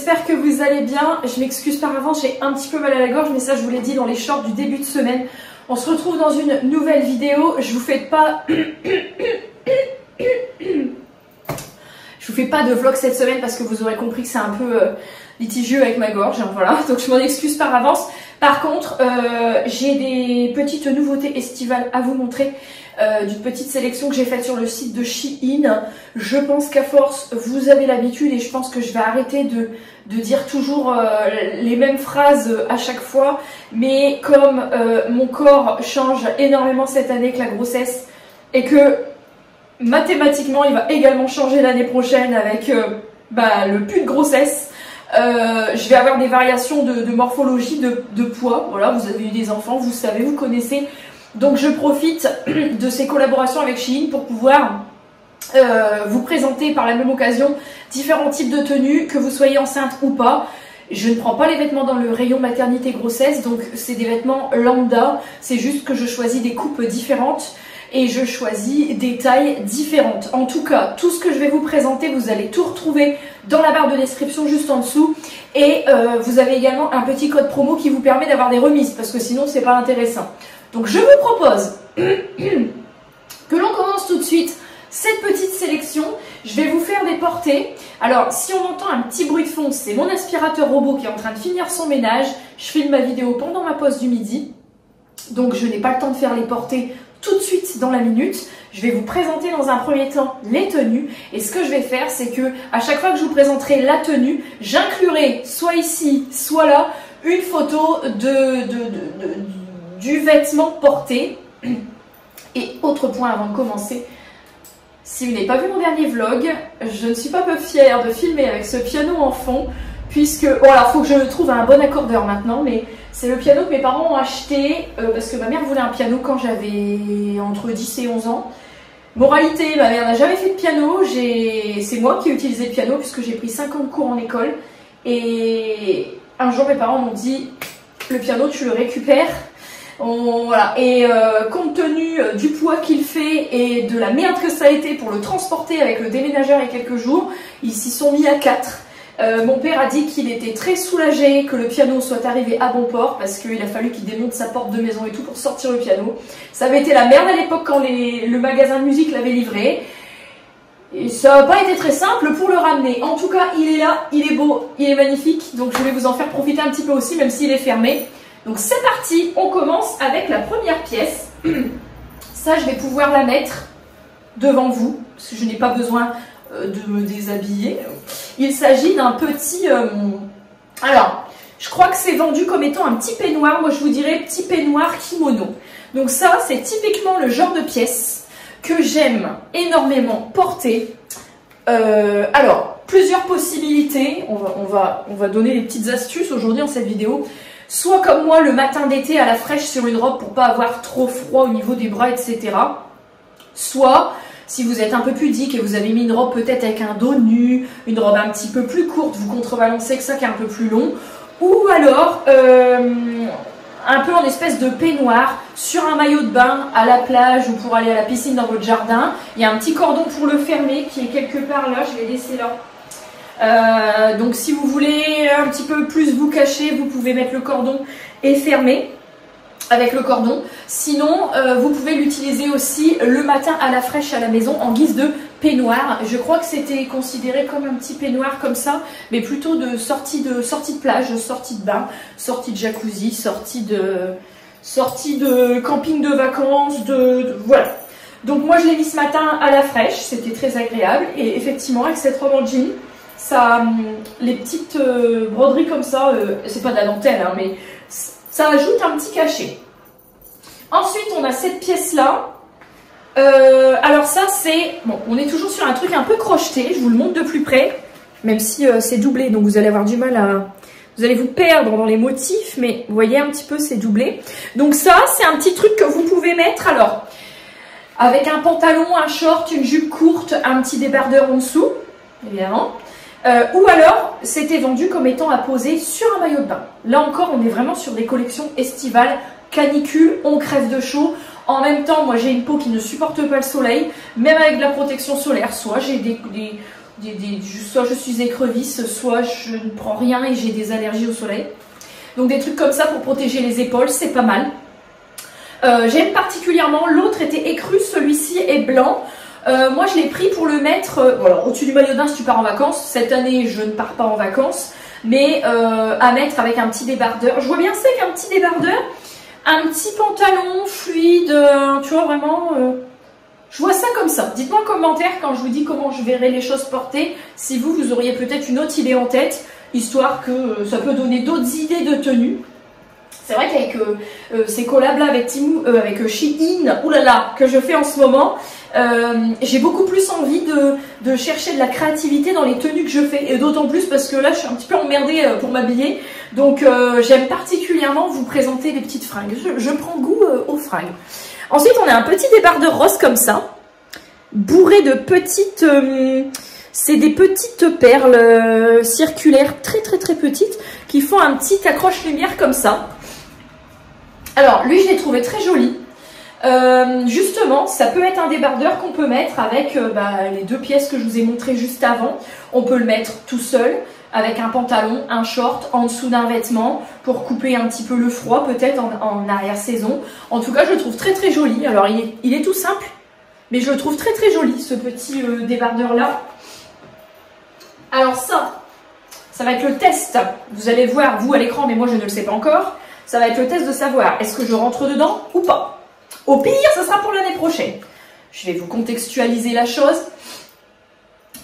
j'espère que vous allez bien. Je m'excuse par avance, j'ai un petit peu mal à la gorge, mais ça je vous l'ai dit dans les shorts du début de semaine. On se retrouve dans une nouvelle vidéo. Je vous fais pas de vlog cette semaine parce que vous aurez compris que c'est un peu litigieux avec ma gorge, hein, voilà. Donc je m'en excuse par avance. Par contre, j'ai des petites nouveautés estivales à vous montrer. D'une petite sélection que j'ai faite sur le site de Shein. Je pense qu'à force, vous avez l'habitude et je pense que je vais arrêter de dire toujours les mêmes phrases à chaque fois. Mais comme mon corps change énormément cette année avec la grossesse et que mathématiquement il va également changer l'année prochaine avec le puits de grossesse, je vais avoir des variations de morphologie, de poids. Voilà, vous avez eu des enfants, vous savez, vous connaissez. Donc je profite de ces collaborations avec Shein pour pouvoir vous présenter par la même occasion différents types de tenues, que vous soyez enceinte ou pas. Je ne prends pas les vêtements dans le rayon maternité grossesse, donc c'est des vêtements lambda, c'est juste que je choisis des coupes différentes et je choisis des tailles différentes. En tout cas, tout ce que je vais vous présenter, vous allez tout retrouver dans la barre de description juste en dessous. Et vous avez également un petit code promo qui vous permet d'avoir des remises, parce que sinon c'est pas intéressant. Donc je vous propose que l'on commence tout de suite cette petite sélection. Je vais vous faire des portées. Alors si on entend un petit bruit de fond, c'est mon aspirateur robot qui est en train de finir son ménage. Je filme ma vidéo pendant ma pause du midi, donc je n'ai pas le temps de faire les portées tout de suite dans la minute. Je vais vous présenter dans un premier temps les tenues, et ce que je vais faire, c'est que à chaque fois que je vous présenterai la tenue, j'inclurai soit ici soit là une photo du vêtement porté. Et autre point avant de commencer, si vous n'avez pas vu mon dernier vlog, je ne suis pas peu fière de filmer avec ce piano en fond, puisque, bon alors faut que je trouve un bon accordeur maintenant, mais c'est le piano que mes parents ont acheté parce que ma mère voulait un piano quand j'avais entre 10 et 11 ans. Moralité, ma mère n'a jamais fait de piano, c'est moi qui ai utilisé le piano puisque j'ai pris 50 cours en école, et un jour mes parents m'ont dit le piano tu le récupères. Voilà. Et compte tenu du poids qu'il fait et de la merde que ça a été pour le transporter avec le déménageur il y a quelques jours, ils s'y sont mis à 4. Mon père a dit qu'il était très soulagé que le piano soit arrivé à bon port parce qu'il a fallu qu'il démonte sa porte de maison et tout pour sortir le piano. Ça avait été la merde à l'époque quand le magasin de musique l'avait livré. Et ça n'a pas été très simple pour le ramener. En tout cas, il est là, il est beau, il est magnifique. Donc je vais vous en faire profiter un petit peu aussi, même s'il est fermé. Donc c'est parti, on commence avec la première pièce. Ça, je vais pouvoir la mettre devant vous, parce que je n'ai pas besoin de me déshabiller. Il s'agit d'un petit... Alors, je crois que c'est vendu comme étant un petit peignoir. Moi, je vous dirais petit peignoir kimono. Donc ça, c'est typiquement le genre de pièce que j'aime énormément porter. Alors, plusieurs possibilités. On va donner des petites astuces aujourd'hui dans cette vidéo. Soit comme moi le matin d'été à la fraîche sur une robe pour pas avoir trop froid au niveau des bras, etc. Soit si vous êtes un peu pudique et vous avez mis une robe peut-être avec un dos nu, une robe un petit peu plus courte, vous contrebalancez que ça qui est un peu plus long. Ou alors un peu en espèce de peignoir sur un maillot de bain à la plage ou pour aller à la piscine dans votre jardin. Il y a un petit cordon pour le fermer qui est quelque part là, je vais laisser là. Donc si vous voulez un petit peu plus vous cacher, vous pouvez mettre le cordon et fermer avec le cordon. Sinon vous pouvez l'utiliser aussi le matin à la fraîche à la maison en guise de peignoir. Je crois que c'était considéré comme un petit peignoir comme ça, mais plutôt de sortie de plage, sortie de bain, sortie de jacuzzi, sortie de camping de vacances, voilà. Donc moi je l'ai mis ce matin à la fraîche, c'était très agréable, et effectivement avec cette robe en jean, ça, les petites broderies comme ça, c'est pas de la dentelle, hein, mais ça ajoute un petit cachet. Ensuite, on a cette pièce-là. Alors ça, c'est... Bon, on est toujours sur un truc un peu crocheté, je vous le montre de plus près, même si c'est doublé, donc vous allez avoir du mal à... Vous allez vous perdre dans les motifs, mais vous voyez un petit peu, c'est doublé. Donc ça, c'est un petit truc que vous pouvez mettre, alors, avec un pantalon, un short, une jupe courte, un petit débardeur en dessous, évidemment. Ou alors, c'était vendu comme étant à poser sur un maillot de bain. Là encore, on est vraiment sur des collections estivales, canicule, on crève de chaud. En même temps, moi j'ai une peau qui ne supporte pas le soleil, même avec de la protection solaire. Soit j'ai soit je suis écrevisse, soit je ne prends rien et j'ai des allergies au soleil. Donc des trucs comme ça pour protéger les épaules, c'est pas mal. J'aime particulièrement, l'autre était écru, celui-ci est blanc. Moi je l'ai pris pour le mettre voilà, au-dessus du maillot de bain si tu pars en vacances. Cette année je ne pars pas en vacances, mais à mettre avec un petit débardeur. Je vois bien c'est qu'un petit débardeur, un petit pantalon fluide, tu vois vraiment... je vois ça comme ça. Dites-moi en commentaire quand je vous dis comment je verrai les choses portées, si vous auriez peut-être une autre idée en tête, histoire que ça peut donner d'autres idées de tenue. C'est vrai qu'avec ces collabs là avec avec Shein, oulala, que je fais en ce moment, j'ai beaucoup plus envie de chercher de la créativité dans les tenues que je fais. Et d'autant plus parce que là je suis un petit peu emmerdée pour m'habiller. Donc j'aime particulièrement vous présenter des petites fringues. Je prends goût aux fringues. Ensuite on a un petit débardeur rose comme ça, bourré de petites... c'est des petites perles circulaires très petites qui font un petit accroche-lumière comme ça. Alors lui je l'ai trouvé très joli. Justement ça peut être un débardeur qu'on peut mettre avec les deux pièces que je vous ai montrées juste avant. On peut le mettre tout seul avec un pantalon, un short en dessous d'un vêtement pour couper un petit peu le froid peut-être en arrière-saison. En tout cas je le trouve très joli. Alors il est tout simple mais je le trouve très joli ce petit débardeur là. Alors ça va être le test. Vous allez voir vous à l'écran mais moi je ne le sais pas encore. Ça va être le test de savoir est-ce que je rentre dedans ou pas. Au pire, ça sera pour l'année prochaine. Je vais vous contextualiser la chose.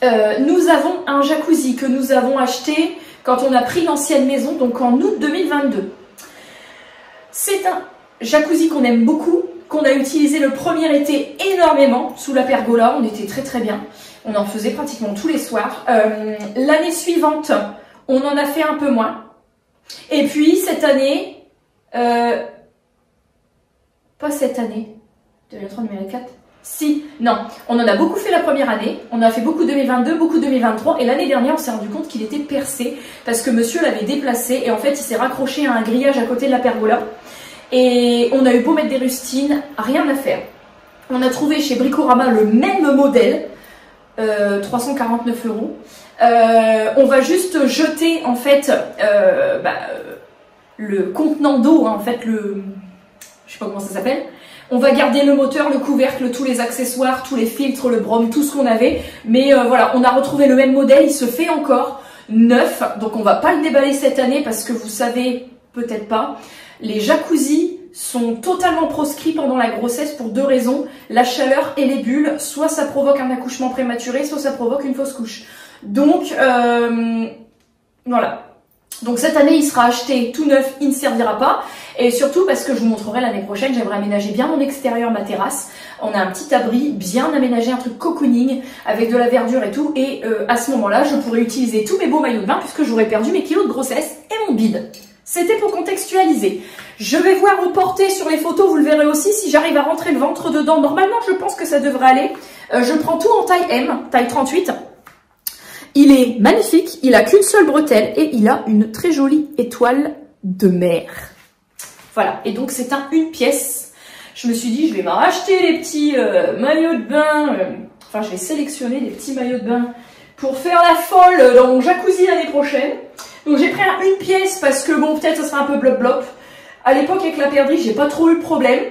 Nous avons un jacuzzi que nous avons acheté quand on a pris l'ancienne maison, donc en août 2022. C'est un jacuzzi qu'on aime beaucoup, qu'on a utilisé le premier été énormément sous la pergola. On était très bien. On en faisait pratiquement tous les soirs. L'année suivante, on en a fait un peu moins. Et puis cette année... pas cette année, 2023, 2024, si, non, on en a beaucoup fait la première année, on a fait beaucoup 2022, beaucoup 2023, et l'année dernière on s'est rendu compte qu'il était percé, parce que monsieur l'avait déplacé, et en fait il s'est raccroché à un grillage à côté de la pergola, et on a eu beau mettre des rustines, rien à faire. On a trouvé chez Bricorama le même modèle, 349 €, on va juste jeter en fait le contenant d'eau, hein, en fait je sais pas comment ça s'appelle. On va garder le moteur, le couvercle, tous les accessoires, tous les filtres, le brome, tout ce qu'on avait. Mais voilà, on a retrouvé le même modèle, il se fait encore neuf. Donc on va pas le déballer cette année parce que vous savez, peut-être pas, les jacuzzis sont totalement proscrits pendant la grossesse pour deux raisons. La chaleur et les bulles, soit ça provoque un accouchement prématuré, soit ça provoque une fausse couche. Donc voilà. Donc cette année il sera acheté tout neuf, il ne servira pas. Et surtout parce que je vous montrerai l'année prochaine, j'aimerais aménager bien mon extérieur, ma terrasse. On a un petit abri bien aménagé, un truc cocooning avec de la verdure et tout. Et à ce moment-là, je pourrais utiliser tous mes beaux maillots de bain puisque j'aurais perdu mes kilos de grossesse et mon bide. C'était pour contextualiser. Je vais voir au porté sur les photos, vous le verrez aussi, si j'arrive à rentrer le ventre dedans. Normalement, je pense que ça devrait aller. Je prends tout en taille M, taille 38. Il est magnifique, il a qu'une seule bretelle et il a une très jolie étoile de mer. Voilà, et donc c'est une pièce. Je me suis dit, je vais m'en racheter les petits maillots de bain. Enfin, je vais sélectionner des petits maillots de bain pour faire la folle dans mon jacuzzi l'année prochaine. Donc j'ai pris une pièce parce que bon, peut-être ça sera un peu blop-blop. À l'époque, avec la perdrix, j'ai pas trop eu de problème.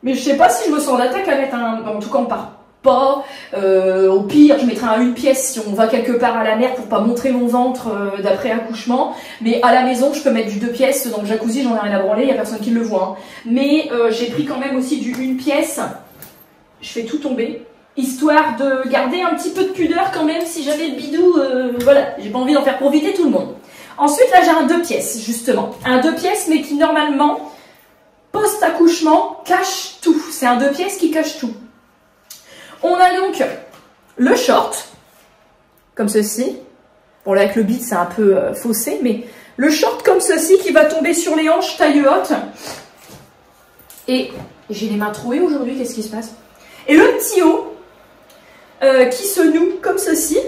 Mais je sais pas si je me sens d'attaque à mettre un... En tout cas, on part pas. Au pire, je mettrai une pièce si on va quelque part à la mer pour pas montrer mon ventre d'après accouchement. Mais à la maison, je peux mettre du 2 pièces. Dans le jacuzzi, j'en ai rien à branler, il y a personne qui le voit. Hein. Mais j'ai pris quand même aussi du 1 pièce. Je fais tout tomber. Histoire de garder un petit peu de pudeur quand même si j'avais le bidou. Voilà, j'ai pas envie d'en faire profiter tout le monde. Ensuite, là, j'ai un 2 pièces, justement. Un 2 pièces, mais qui, normalement, post-accouchement, cache tout. C'est un 2 pièces qui cache tout. On a donc le short, comme ceci. Bon, là, avec le bide, c'est un peu faussé, mais le short comme ceci qui va tomber sur les hanches taille haute. Et j'ai les mains trouées aujourd'hui, qu'est-ce qui se passe? Et le petit haut qui se noue comme ceci.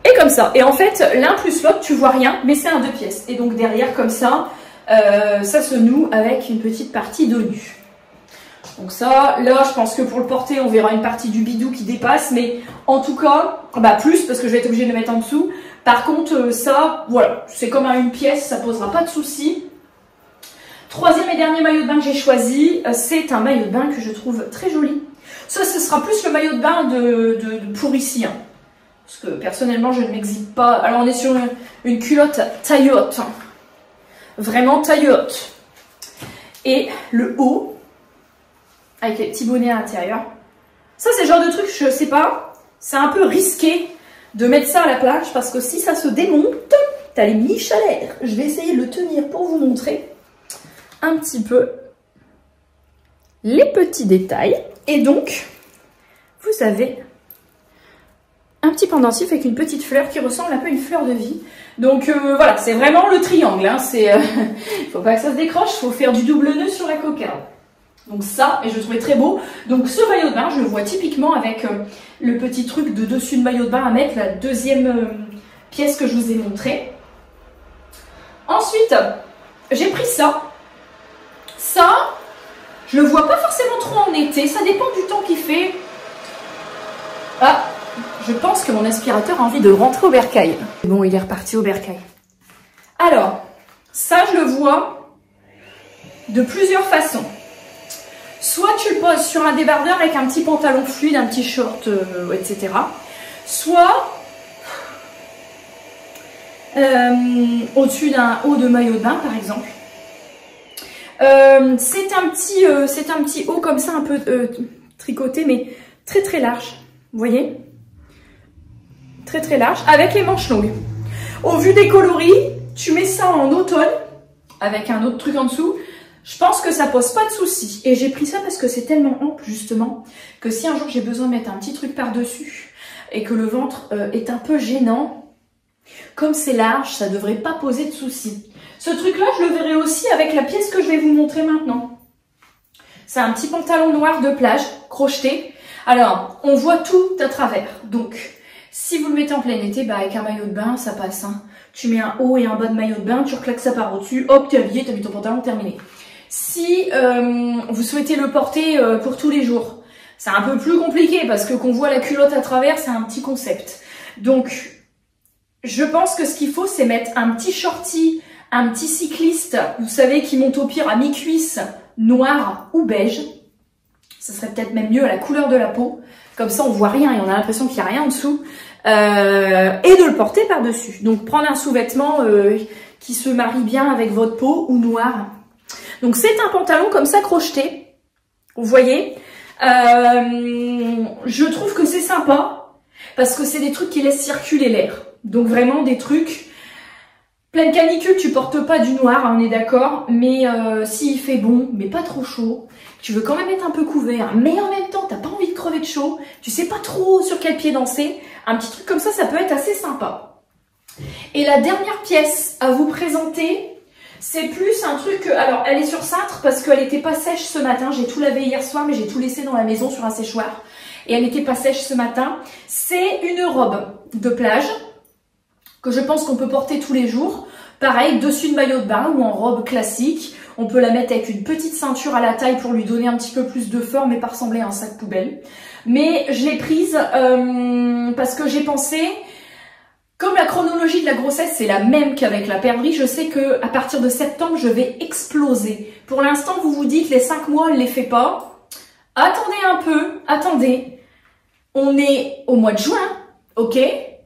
Et comme ça. Et en fait, l'un plus l'autre, tu vois rien, mais c'est un 2 pièces. Et donc derrière, comme ça, ça se noue avec une petite partie de nu. Donc ça, là, je pense que pour le porter, on verra une partie du bidou qui dépasse. Mais en tout cas, bah plus, parce que je vais être obligée de le mettre en dessous. Par contre, ça, voilà, c'est comme une pièce, ça posera pas de soucis. Troisième et dernier maillot de bain que j'ai choisi, c'est un maillot de bain que je trouve très joli. Ça, ce sera plus le maillot de bain pour ici. Hein. Parce que personnellement, je ne m'exhibe pas. Alors, on est sur une culotte taille haute. Vraiment taille haute. Et le haut, avec les petits bonnets à l'intérieur. Ça, c'est le genre de truc, je sais pas, c'est un peu risqué de mettre ça à la plage parce que si ça se démonte, t'as les miches à l'air. Je vais essayer de le tenir pour vous montrer un petit peu les petits détails. Et donc, vous avez un petit pendentif avec une petite fleur qui ressemble un peu à une fleur de vie. Donc voilà, c'est vraiment le triangle. Hein. Faut pas que ça se décroche, faut faire du double nœud sur la cocarde. Donc ça, et je le trouvais très beau. Donc ce maillot de bain, je le vois typiquement avec le petit truc de dessus de maillot de bain à mettre, la deuxième pièce que je vous ai montrée. Ensuite, j'ai pris ça. Ça, je le vois pas forcément trop en été, ça dépend du temps qu'il fait. Ah, je pense que mon aspirateur a envie de rentrer au bercail. Bon, il est reparti au bercail. Alors, ça, je le vois de plusieurs façons. Soit tu le poses sur un débardeur avec un petit pantalon fluide, un petit short, etc. Soit au-dessus d'un haut de maillot de bain, par exemple. C'est un petit haut comme ça, un peu tricoté, mais très très large. Vous voyez? Très très large, avec les manches longues. Au vu des coloris, tu mets ça en automne, avec un autre truc en dessous. Je pense que ça pose pas de soucis. Et j'ai pris ça parce que c'est tellement ample, justement, que si un jour j'ai besoin de mettre un petit truc par-dessus et que le ventre est un peu gênant, comme c'est large, ça devrait pas poser de soucis. Ce truc-là, je le verrai aussi avec la pièce que je vais vous montrer maintenant. C'est un petit pantalon noir de plage, crocheté. Alors, on voit tout à travers. Donc, si vous le mettez en plein été, bah avec un maillot de bain, ça passe. Hein. Tu mets un haut et un bas de maillot de bain, tu reclaques ça par au-dessus, hop, t'es habillé, t'as mis ton pantalon, terminé. Si vous souhaitez le porter pour tous les jours, c'est un peu plus compliqué parce que qu'on voit la culotte à travers, c'est un petit concept. Donc, je pense que ce qu'il faut, c'est mettre un petit shorty, un petit cycliste, vous savez, qui monte au pire à mi-cuisse, noir ou beige. Ça serait peut-être même mieux à la couleur de la peau. Comme ça, on voit rien et on a l'impression qu'il n'y a rien en dessous. Et de le porter par-dessus. Donc, prendre un sous-vêtement qui se marie bien avec votre peau ou noir. Donc, c'est un pantalon comme ça crocheté. Vous voyez, je trouve que c'est sympa parce que c'est des trucs qui laissent circuler l'air. Donc, vraiment des trucs... Pleine canicule, tu portes pas du noir, hein, on est d'accord. Mais s'il fait bon, mais pas trop chaud, tu veux quand même être un peu couvert, mais en même temps, t'as pas envie de crever de chaud, tu sais pas trop sur quel pied danser, un petit truc comme ça peut être assez sympa. Et la dernière pièce à vous présenter... C'est plus un truc, alors elle est sur cintre parce qu'elle n'était pas sèche ce matin, j'ai tout lavé hier soir mais j'ai tout laissé dans la maison sur un séchoir et elle n'était pas sèche ce matin. C'est une robe de plage que je pense qu'on peut porter tous les jours, pareil dessus de maillot de bain ou en robe classique. On peut la mettre avec une petite ceinture à la taille pour lui donner un petit peu plus de forme et pas ressembler à un sac poubelle. Mais je l'ai prise parce que j'ai pensé... Comme la chronologie de la grossesse, c'est la même qu'avec la perdrix, je sais que à partir de septembre, je vais exploser. Pour l'instant, vous vous dites, les 5 mois, elle ne les fait pas. Attendez un peu, attendez. On est au mois de juin, ok?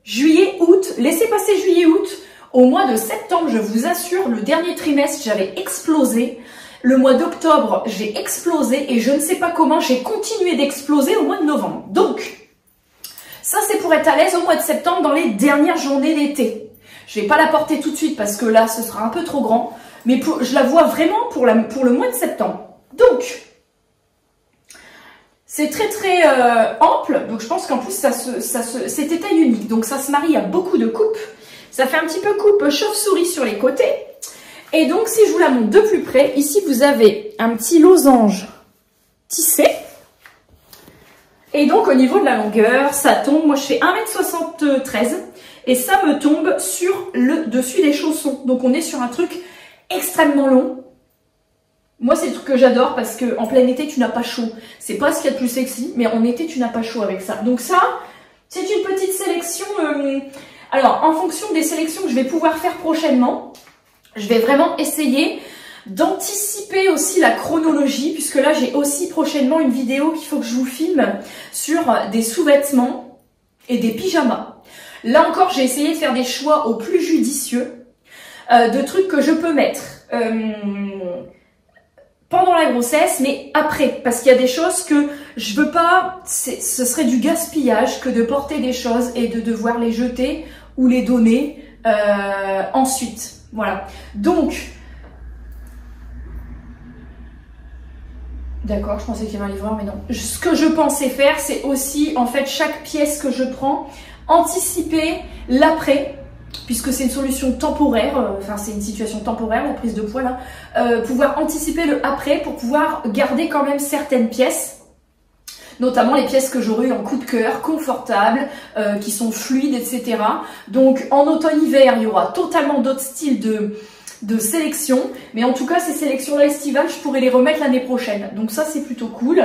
Juillet, août, laissez passer juillet, août. Au mois de septembre, je vous assure, le dernier trimestre, j'avais explosé. Le mois d'octobre, j'ai explosé et je ne sais pas comment j'ai continué d'exploser au mois de novembre. Donc... ça, c'est pour être à l'aise au mois de septembre dans les dernières journées d'été. Je vais pas la porter tout de suite parce que là, ce sera un peu trop grand. Mais je la vois vraiment pour le mois de septembre. Donc, c'est très très ample. Donc, je pense qu'en plus, c'était taille unique. Donc, ça se marie à beaucoup de coupes. Ça fait un petit peu coupe chauve-souris sur les côtés. Et donc, si je vous la montre de plus près, ici, vous avez un petit losange tissé. Et donc, au niveau de la longueur, ça tombe, moi je fais 1,73 m et ça me tombe sur le dessus des chaussons. Donc, on est sur un truc extrêmement long. Moi, c'est le truc que j'adore parce que en plein été, tu n'as pas chaud. C'est pas ce qu'il y a de plus sexy, mais en été, tu n'as pas chaud avec ça. Donc ça, c'est une petite sélection. Alors, en fonction des sélections que je vais pouvoir faire prochainement, je vais vraiment essayer d'anticiper aussi la chronologie, puisque là, j'ai aussi prochainement une vidéo qu'il faut que je vous filme sur des sous-vêtements et des pyjamas. Là encore, j'ai essayé de faire des choix au plus judicieux de trucs que je peux mettre pendant la grossesse, mais après, parce qu'il y a des choses que je veux pas, ce serait du gaspillage que de porter des choses et de devoir les jeter ou les donner ensuite. Voilà. Donc, d'accord, je pensais qu'il y avait un livreur, mais non. Ce que je pensais faire, c'est aussi, en fait, chaque pièce que je prends, anticiper l'après, puisque c'est une solution temporaire, enfin c'est une situation temporaire, la prise de poids là, pouvoir anticiper le après pour pouvoir garder quand même certaines pièces, notamment les pièces que j'aurais eu en coup de cœur, confortables, qui sont fluides, etc. Donc en automne-hiver, il y aura totalement d'autres styles de sélection, mais en tout cas ces sélections-là estivales, je pourrais les remettre l'année prochaine. Donc ça c'est plutôt cool.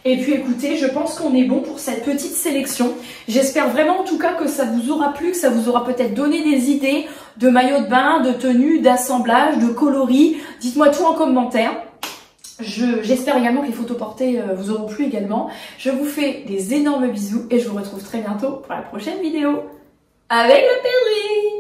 Et puis écoutez, je pense qu'on est bon pour cette petite sélection. J'espère vraiment en tout cas que ça vous aura plu, que ça vous aura peut-être donné des idées de maillots de bain, de tenues, d'assemblage, de coloris. Dites-moi tout en commentaire. J'espère également que les photos portées vous auront plu également. Je vous fais des énormes bisous et je vous retrouve très bientôt pour la prochaine vidéo avec la pèlerie.